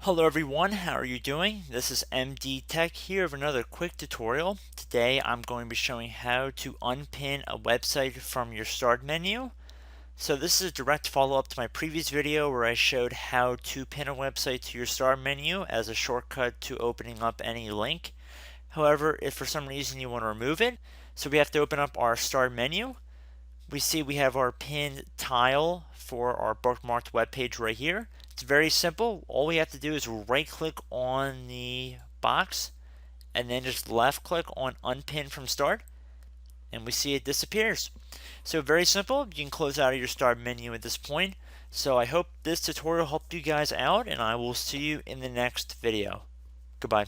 Hello everyone, how are you doing? This is MD Tech here with another quick tutorial. Today I'm going to be showing how to unpin a website from your start menu. So this is a direct follow-up to my previous video where I showed how to pin a website to your start menu as a shortcut to opening up any link. However, if for some reason you want to remove it, so we have to open up our start menu. We see we have our pinned tile for our bookmarked web page right here. It's very simple. All we have to do is right click on the box and then just left click on unpin from start, and we see it disappears. So very simple. You can close out of your start menu at this point. So I hope this tutorial helped you guys out, and I will see you in the next video. Goodbye.